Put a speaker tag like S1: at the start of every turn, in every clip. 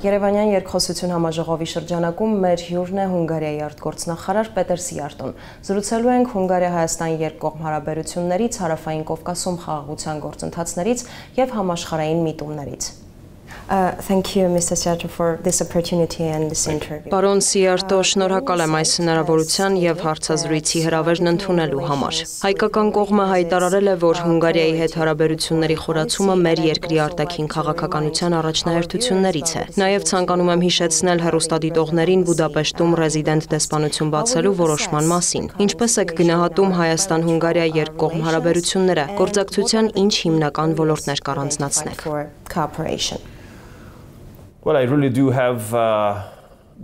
S1: Երևանյան երկխոսություն համաժողովի շրջանակում մեր հյուրն է Հունգարիայի արտգործնախարար Պետեր Սիարտոն։ Զրուցելու ենք Հունգարիա-Հայաստան երկկողմ հարաբերություններից, Հարավային Կովկասում խաղաղության գործընթացներից և համաշխարհային միտումներից։
S2: Thank you, Mr. Siarto, for this opportunity and this interview.
S1: Պարոն Սիարտո, շնորհակալ եմ այս հնարավորության և հարցազրույցի հրավերն ընդունելու համար։ Հայկական կողմը հայտարարել է, որ Հունգարիայի հետ հարաբերությունների խորացումը մեր երկրի արտաքին քաղաքականության առաջնահերթություններից է։ Նաև ցանկանում եմ հիշեցնել հեռուստադիտողներին Բուդապեշտում ռեզիդենտ դեսպանություն բացելու որոշման մասին։ Ինչպես եք գնահատում Հայաստան-Հունգարիա երկկողմ հարաբերությունները, գործակցության ինչ հիմնական ոլորտներ կառանձնացնեք։
S3: Well, I really do have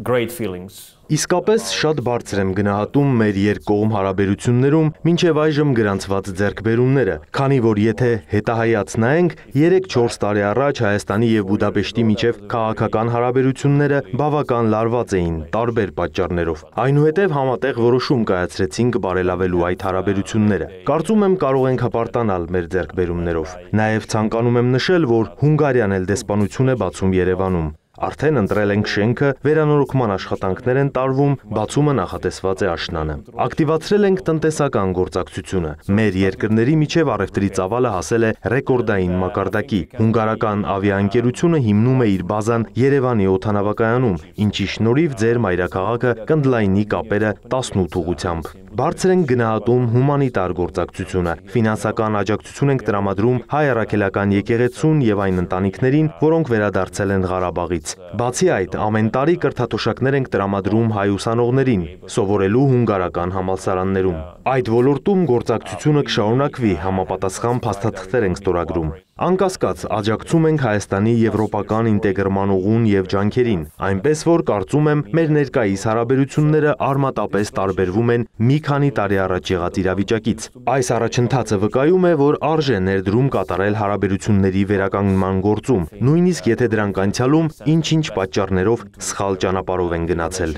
S3: great feelings.
S4: Իսկապես շատ բարձր եմ գնահատում մեր երկկողմ հարաբերություններում մինչև այժմ գրանցված ձեռքբերումները, քանի որ եթե հետահայաց նայենք 3-4 տարի առաջ Հայաստանի և Բուդապեշտի միջև քաղաքական հարաբերությունները բավական լարված էին տարբեր պատճառներով։ Այնուհետև համատեղ որոշում կայացրեցինք բարելավելու այդ հարաբերությունները։ Կարծում եմ կարող ենք հպարտանալ մեր ձեռքբերումներով։ Նաև ցանկանում եմ նշել, որ Հունգարիան էլ դեսպանություն է բացում Երևանում։ Արդեն ընտրել ենք շենքը, վերանորոգման աշխատանքներ են տարվում, բացումը նախատեսված է աշնանը։ Ակտիվացրել ենք տնտեսական գործակցությունը։ Մեր երկրների միջև առևտրի ծավալը հասել է ռեկորդային մակարդակի։ Հունգարական ավիաընկերությունը հիմնում է իր բազան Երևանի օդանավակայանում, ինչի շնորհիվ ձեր մայրաքաղաքը կընդլայնի կապերը 18 ուղղությամբ։ Բարձր ենք գնահատում հումանիտար գործակցությունը, ֆինանսական աջակցություն ենք տրամադրում հայ առաքելական եկեղեցուն և այն ընտանիքներին, որոնք վերադարձել են Ղարաբաղից։ Բացի այդ, ամեն տարի կրթաթոշակներ ենք տրամադրում հայ ուսանողներին, սովորելու հունգարական համալսարաններում։ Այդ ոլորտում գործակցությունը կշարունակվի, համապատասխան փաստաթղթեր ենք ստորագրում։ Անկասկած, աջակցում ենք Հայաստանի եվրոպական ինտեգրման ուղուն և ջանքերին, այնպես որ կարծում եմ մեր ներկայիս հարաբերությունները արմատապես տարբերվում են մի քանի տարի առաջ եղած իրավիճակից։ Այս առաջընթացը վկայում է, որ արժե ներդրում կատարել հարաբերությունների վերականգնման գործում, նույնիսկ եթե դրանք անցյալում ինչ-ինչ պատճառներով սխալ ճանապարհով են գնացել։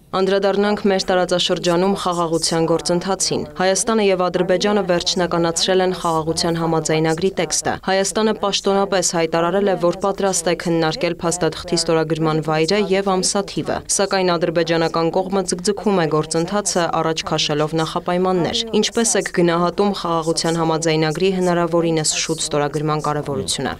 S1: Անդրադառնանք մեր տարածաշրջանում խաղաղության գործընթացին։ Հայաստանը և Ադրբեջանը վերջնականացրել են խաղաղության համաձայնագրի տեքստը։ Հայաստանը պաշտոնապես հայտարարել է, որ պատրաստ է քննարկել փաստաթղթի ստորագրման վայրը և ամսաթիվը, սակայն ադրբեջանական կողմը ձգձգում է գործընթացը, առաջ քաշելով նախապայմաններ։ Ինչպես եք գնահատում խաղաղության համաձայնագրի հնարավորինս շուտ ստորագրման կարևորությունը։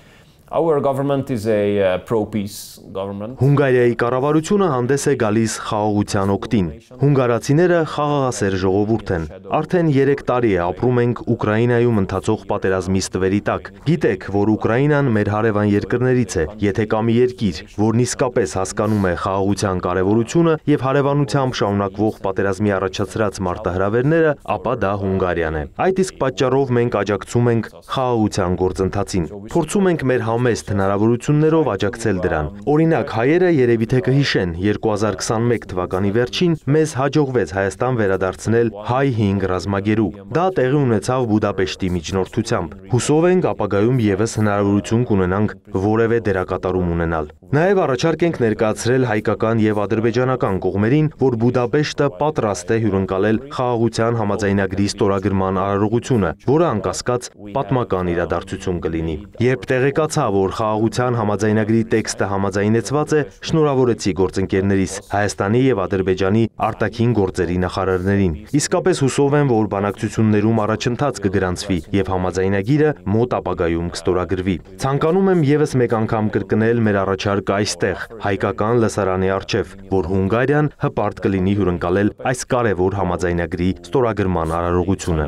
S3: Our government is a pro-peace government.
S4: Հունգարիայի կառավարությունը հանդես է գալիս խաղաղության օգտին։ Հունգարացիները խաղաղասեր ժողովուրդ են։ Արդեն 3 տարի է ապրում ենք Ուկրաինայում ընթացող պատերազմի ստվերի տակ։ Գիտեք, որ Ուկրաինան մեր հարևան երկրներից է։ Եթե կա մի երկիր, որն իսկապես հասկանում է խաղաղության կարևորությունը և հարևանությամբ շարունակվող պատերազմի առաջացրած մարտահրավերները, ապա դա Հունգարիան է։ Այդ իսկ պատճառով մենք աջակցում ենք խաղաղության գործընթացին։ Փորձում ենք մեր համեստ հնարավորություններով աջակցել դրան։ Օրինակ, հայերը երևի թե կհիշեն, 2021 թվականի վերջին մեզ հաջողվեց Հայաստան վերադարձնել հայ 5 ռազմագերու։ Դա տեղի ունեցավ Բուդապեշտի միջնորդությամբ։ Հուսով ենք ապագայում ևս հնարավորություն կունենանք որևէ դերակատարում ունենալ։ Նաև առաջարկ ենք ներկայացրել հայկական և ադրբեջանական կողմերին, որ Բուդապեշտը պատրաստ է հյուրընկալել խաղաղության համաձայնագրի ստորագրման արարողությունը, որը անկասկած պատմական իրադարձություն կլինի։ Երբ տեղեկացա, որ խաղաղության համաձայնագրի տեքստը համաձայնեցված է, շնորհավորեցի գործընկերներիս Հայաստանի և Ադրբեջանի արտաքին գործերի նախարարներին։ Իսկապես հուսով եմ, որ բանակցություններում առաջընթաց կգրանցվի և համաձայնագիրը մոտ ապագայում կստորագրվի։ Ցանկանում եմ ևս մեկ անգամ կրկնել մեր առաջարկը այստեղ, հայկական լսարանի առջև, որ Հունգարիան հպարտ կլինի հյուրընկալել այս կարևոր համաձայնագրի ստորագրման արարողությունը։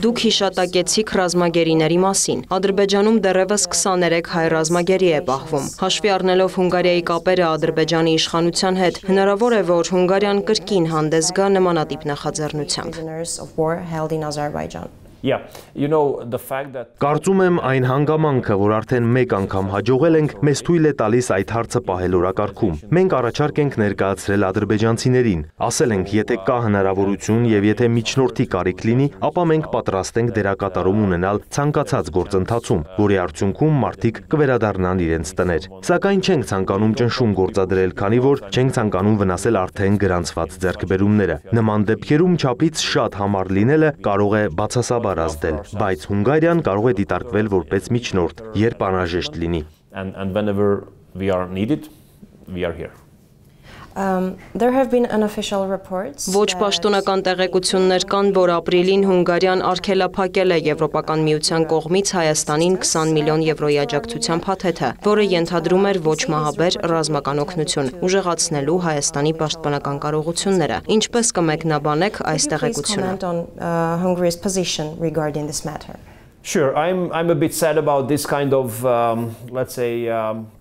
S1: Դուք հիշատակեցիք ռազմագերիների մասին։ Ադրբեջանում դեռևս 23 հայ ռազմագերի է պահվում։ Հաշվի առնելով Հունգարիայի կապերը Ադրբեջանի իշխանության հետ, հնարավոր է, որ Հունգարիան կրկին հանդես գա նմանատիպ նախաձեռնությամբ։
S4: Կարծում եմ այն հանգամանքը, որ արդեն մեկ անգամ հաջողել ենք, մեզ թույլ է տալիս այդ հարցը պահել օրակարգում։ Մենք առաջարկ ենք ներկայացրել ադրբեջանցիներին, ասել ենք, եթե կա հնարավորություն և եթե միջնորդի կարիք լինի, ապա մենք պատրաստ ենք դերակատարում ունենալ ցանկացած գործընթացում, որի արդյունքում մարդիկ կվերադառնան իրենց տներ։ Սակայն չենք ցանկանում ճնշում գործադրել, քանի որ չենք ցանկանում վնասել արդեն գրանցված ձեռքբերումները։ Նման դեպքերում չափից շատ համառ լինելը կարող է բացասաբար գաղափար ազդել, բայց Հունգարիան կարող է դիտարկվել որպես միջնորդ, երբ անհրաժեշտ լինի։
S3: And whenever we are needed, we are here.
S2: There have been unofficial reports.
S1: Ոչ պաշտոնական տեղեկություններ կան, որ ապրիլին Հունգարիան արգելափակել է Եվրոպական միության կողմից Հայաստանին 20 միլիոն եվրոյի աջակցության փաթեթը, որը ենթադրում էր ոչ մահաբեր ռազմական օգնություն, ուժեղացնելու Հայաստանի պաշտպանական կարողությունները։ Ինչպես կմեկնաբանեք այս տեղեկությունը։
S2: Hungary's position regarding this matter.
S3: Sure, I'm a bit sad about this kind of, let's say,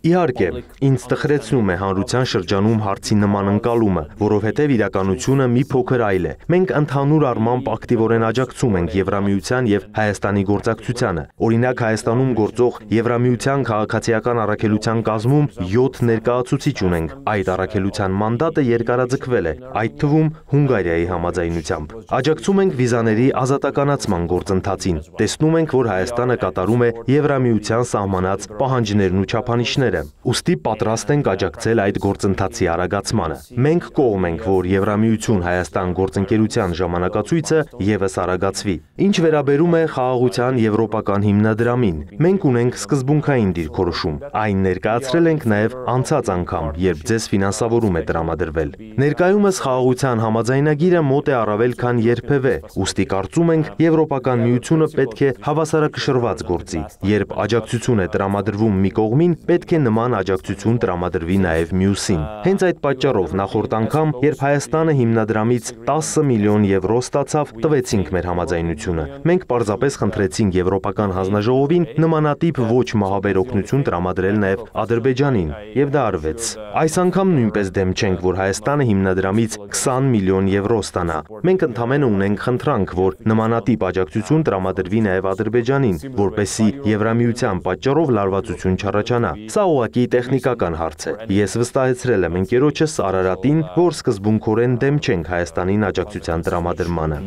S4: Իհարկե, ինձ տխրեցնում է հանրության շրջանում հարցի նման ընկալումը, որովհետև իրականությունը մի փոքր այլ է։ Մենք ընդհանուր առմամբ ակտիվորեն աջակցում ենք Եվրամիության եւ Հայաստանի գործակցությանը։ Օրինակ Հայաստանում գործող Եվրամիության քաղաքացիական առաքելության կազմում 7 ներկայացուցիչ ունենք։ Այդ առաքելության մանդատը երկարաձգվել է, այդ թվում Հունգարիայի համաձայնությամբ։ Աջակցում ենք վիզաների ազատականացման գործընթացին։ Տեսնում ենք, որ Հայաստանը կատարում է Եվրամիության սահմանած պահանջներն ու չափանիշները։ Ուստի պատրաստ ենք աջակցել այդ գործընթացի արագացմանը։ Մենք կողմ ենք, որ Եվրամիություն-Հայաստան գործընկերության ժամանակացույցը ևս արագացվի։ Ինչ վերաբերում է խաղաղության եվրոպական հիմնադրամին, մենք ունենք սկզբունքային դիրքորոշում։ Այն ներկայացրել ենք նաև անցած անգամ, երբ ձեզ ֆինանսավորում է տրամադրվել։ Ներկայումս խաղաղության համաձայնագիրը մոտ է առավել քան երբևէ, ուստի կարծում ենք Եվրոպական միությունը պետք է հավասարակշռված գործի։ Երբ աջակցություն է տրամադրվում մի կողմին, պետք է նման աջակցություն տրամադրվի նաև մյուսին։ Հենց այդ պատճառով նախորդ անգամ, երբ Հայաստանը հիմնադրամից 10 միլիոն եվրո ստացավ, տվեցինք մեր համաձայնությունը։ Մենք պարզապես խնդրեցինք Եվրոպական հանձնաժողովին նմանատիպ ոչ մահաբեր օգնություն տրամադրել նաև Ադրբեջանին, եւ դա արվեց։ Այս անգամ նույնպես դեմ չենք, որ Հայաստանը հիմնադրամից 20 միլիոն եվրո ստանա։ Մենք ընդհանրապես ունենք խնդրանք, որ նմանատիպ աջակցություն տրամադրվի նաև Ադրբեջանին, որպեսզի Եվրամիության պատճառով լարվածություն չառաջանա։ Սա ուղղակի տեխնիկական հարց է։ Ես վստահեցրել եմ ընկերոջս Արարատին, որ սկզբունքորեն դեմ չենք Հայաստանին աջակցության տրամադրմանը։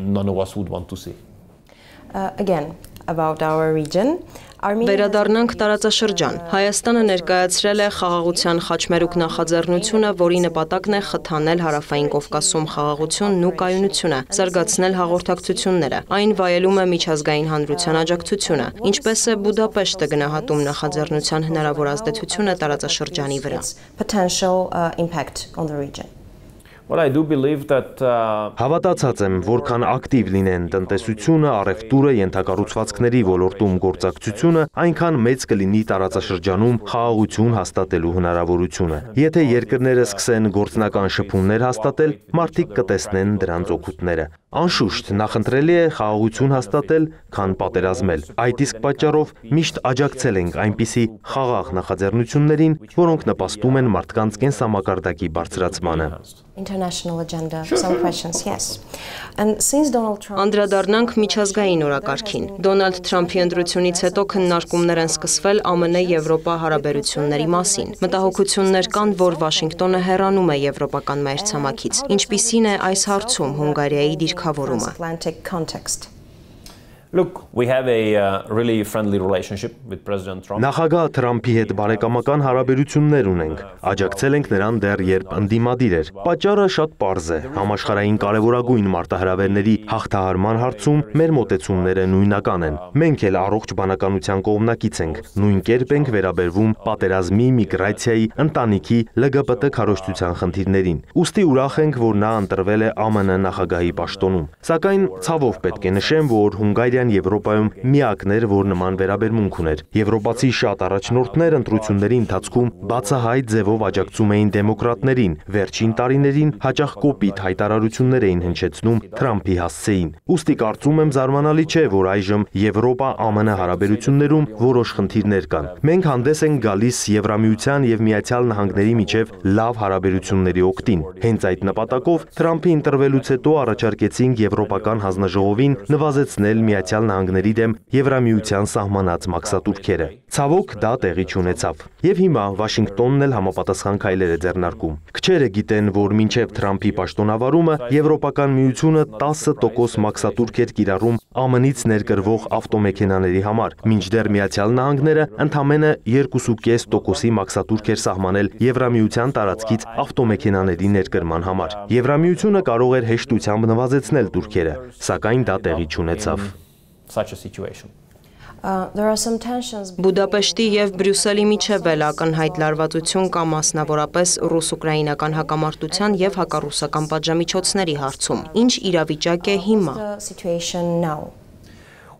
S2: Again, about our region.
S1: Վերադառնանք տարածաշրջան։ Հայաստանը ներկայացրել է խաղաղության խաչմերուկ նախաձեռնությունը, որի նպատակն է խթանել Հարավային Կովկասում խաղաղությունն ու կայունությունը, զարգացնել հաղորդակցությունները։ Այն վայելում է միջազգային հանրության աջակցությունը, ինչպես է Բուդապեշտը գնահատում նախաձեռնության հնարավոր ազդեցությունը տարածաշրջանի վրա։
S2: Potential impact on the region.
S3: Well, I do believe that
S4: Հավատացած եմ, որքան ակտիվ լինեն տնտեսությունը, առևտուրը, ենթակառուցվածքների ոլորտում գործակցությունը, այնքան մեծ կլինի տարածաշրջանում խաղաղություն հաստատելու հնարավորությունը։ Եթե երկրները սկսեն գործնական շփումներ հաստատել, մարդիկ կտեսնեն դրանց օգուտները։ Անշուշտ, նախընտրելի է խաղաղություն հաստատել, քան պատերազմել։ Այդ իսկ պատճառով միշտ աջակցել ենք այնպիսի խաղաղ նախաձեռնություններին, որոնք նպաստում են մարդկանց կենսամակարդակի բարձրացմանը։
S2: International agenda, some questions, yes. And since Donald Trump
S1: Անդրադառնանք միջազգային օրակարգին։ Դոնալդ Թրամփի ընտրությունից հետո քննարկումներ են սկսվել ԱՄՆ-Եվրոպա հարաբերությունների մասին։ Մտահոգություններ կան, որ Վաշինգտոնը հեռանում է եվրոպական մայրցամաքից։ Ինչպիսին է այս հարցում Հունգարիայի դիրքավորումը։
S2: Atlantic context.
S3: look, we have a really friendly relationship with President Trump.
S4: Նախագահ Թրամփի հետ բարեկամական հարաբերություններ ունենք։ Աջակցել ենք նրան դեռ երբ ընդդիմադիր էր։ Պատճառը շատ պարզ է։ Համաշխարհային կարևորագույն մարտահրավերների հաղթահարման հարցում մեր մոտեցումները նույնական են։ Մենք էլ առողջ բանականության կողմնակից ենք։ Նույն կերպ ենք վերաբերվում պատերազմի, միգրացիայի, ընտանիքի, LGBT քարոզչության խնդիրներին։ Ուստի ուրախ ենք, որ նա ընտրվել է ԱՄՆ նախագահի պաշտոնում։ Սակայն ցավով պետք է նշեմ, որ Հունգարիան Եվրոպայում միակն էր, որ նման վերաբերմունք ուներ։ Եվրոպացի շատ առաջնորդներ ընտրությունների ընթացքում բացահայտ ձևով աջակցում էին դեմոկրատներին, վերջին տարիներին հաճախ կոպիտ հայտարարություններ էին հնչեցնում Թրամփի հասցեին։ Ուստի կարծում եմ զարմանալի չէ, որ այժմ Եվրոպա-ԱՄՆ հարաբերություններում որոշ խնդիրներ կան։ Մենք հանդես ենք գալիս Եվրամիության եւ Միացյալ Նահանգների միջև լավ հարաբերությունների օգտին։ Հենց այդ նպատակով Թրամփի ընտրվելուց հետո առաջարկեցինք Եվրոպական հանձնաժողովին նվազեցնել Միացյալ Նահանգների դեմ Եվրամիության սահմանած մաքսատուրքերը։ Ցավոք դա տեղի չունեցավ։ Եվ հիմա Վաշինգտոնն էլ համապատասխան քայլեր է ձեռնարկում։ Քչերը գիտեն, որ մինչև Թրամփի պաշտոնավարումը Եվրոպական միությունը 10% մաքսատուրք էր կիրառում ԱՄՆ-ից ներկրվող ավտոմեքենաների համար, մինչդեռ Միացյալ Նահանգները ընդամենը 2.5% մաքսատուրք էր սահմանել Եվրամիության տարածքից ավտոմեքենաների ներկրման համար։ Եվրամիությունը կարող էր հեշտությամբ նվազեցնել տուրքերը, սակայն դա տեղի չունեցավ։
S3: such a situation.
S2: There are some tensions.
S1: Բուդապեշտի եւ Բրյուսելի միջև էլ ակնհայտ լարվածություն կա մասնավորապես ռուս-ուկրաինական հակամարտության եւ հակառուսական պատժամիջոցների հարցում։ Ինչ իրավիճակ է հիմա։
S2: The situation now.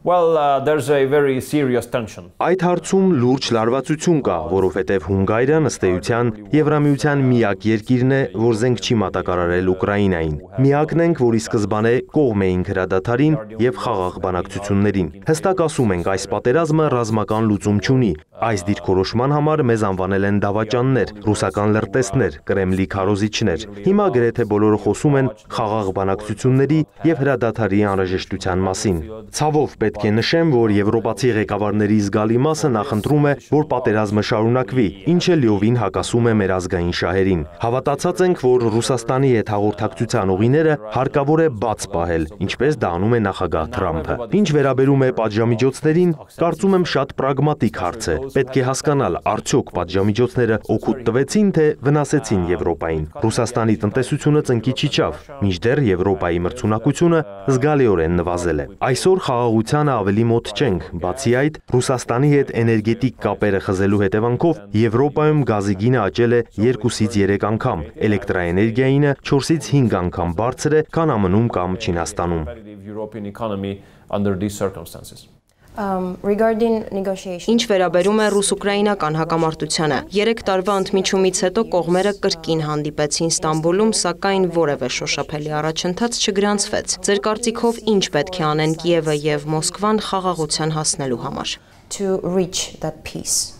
S3: Well, there's a very serious tension.
S4: Այդ հարցում լուրջ լարվածություն կա, որովհետև Հունգարիան ըստ էության Եվրամիության միակ երկիրն է, որ զենք չի մատակարարել Ուկրաինային։ Միակն ենք, որի սկզբանե կողմ էինք հրադադարին եւ խաղաղ բանակցություններին։ Հստակ ասում ենք, այս պատերազմը ռազմական լուծում չունի։ Այս դիրքորոշման համար մեզ անվանել են դավաճաններ, ռուսական լրտեսներ, Կրեմլի քարոզիչներ։ Հիմա գրեթե բոլորը խոսում են խաղաղ բանակցությունների եւ հրադադարի անհրաժեշտության մասին։ Ցավով պետք է նշեմ, որ եվրոպացի ղեկավարների զգալի մասը նախընտրում է, որ պատերազմը շարունակվի, ինչը լիովին հակասում է մեր ազգային շահերին։ Հավատացած ենք, որ Ռուսաստանի հետ հաղորդակցության ուղիները հարկավոր է բաց պահել, ինչպես դա անում է նախագահ Թրամփը։ Ինչ վերաբերում է պատժամիջոցներին, կարծում եմ շատ պրագմատիկ հարց է։ Պետք է հասկանալ, արդյոք պատժամիջոցները օգուտ տվեցին, թե վնասեցին Եվրոպային։ Ռուսաստանի տնտեսությունը ծնկի չիջավ, մինչդեռ Եվրոպայի մրցունակությունը զգալիորեն նվազել է։ Այսօր խաղաղությանը ավելի մոտ չենք, բացի այդ, Ռուսաստանի հետ էներգետիկ կապերը խզելու հետևանքով Եվրոպայում գազի գինը աճել է 2-ից 3 անգամ, էլեկտրաէներգիայինը 4-ից 5 անգամ բարձր է, քան ԱՄՆ-ում կամ Չինաստանում։
S3: European economy under these circumstances.
S2: Regarding negotiations.
S1: Ինչ վերաբերում է ռուս-ուկրաինական հակամարտությանը, 3 տարվա ընդմիջումից հետո կողմերը կրկին հանդիպեցին Ստամբուլում, սակայն որևէ շոշափելի առաջընթաց չգրանցվեց։ Ձեր կարծիքով ինչ պետք է անեն Կիևը եւ Մոսկվան խաղաղության հասնելու համար։
S2: To reach that peace.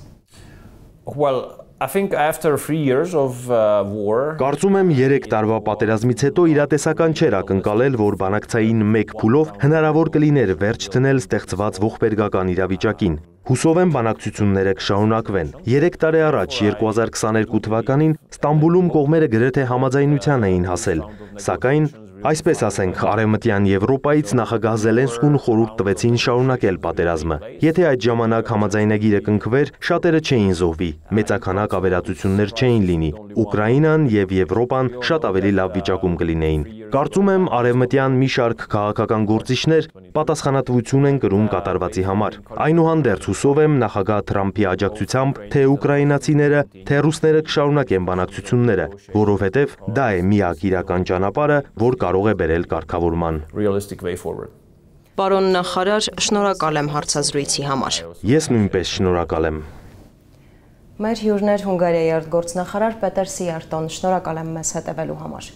S3: Well, I think after 3 years of war,
S4: Կարծում եմ 3 տարվա պատերազմից հետո իրատեսական չէր ակնկալել, որ բանակցային մեկ փուլով հնարավոր կլիներ վերջ դնել ստեղծված ողբերգական իրավիճակին։ Հուսով եմ բանակցությունները կշարունակվեն։ 3 տարի առաջ 2022 թվականին Ստամբուլում կողմերը գրեթե համաձայնության էին հասել, սակայն այսպես ասենք, Արևմտյան Եվրոպայից նախագահ Զելենսկուն խորհուրդ տվեցին շարունակել պատերազմը։ Եթե այդ ժամանակ համաձայնագիրը կնքվեր, շատերը չէին զոհվի, մեծաքանակ ավերածություններ չէին լինի, Ուկրաինան եւ Եվրոպան շատ ավելի լավ վիճակում կլինեին։ Կարծում եմ արևմտյան մի շարք քաղաքական գործիչներ պատասխանատվություն են կրում կատարվածի համար։ Այնուհանդերձ հուսով եմ նախագահ Թրամփի աջակցությամբ թե ուկրաինացիները, թե ռուսները կշարունակեն բանակցությունները, որովհետև դա է միակ իրական ճանապարհը, որ կարող է բերել կարգավորման։
S3: realistic way forward.
S1: Պարոն նախարար, շնորհակալ եմ հարցազրույցի համար։
S4: Ես նույնպես շնորհակալ եմ։
S2: Մեր հյուրներ Հունգարիայի արտգործնախարար Պետեր Սիարտոն, շնորհակալ եմ մեզ հետևելու համար։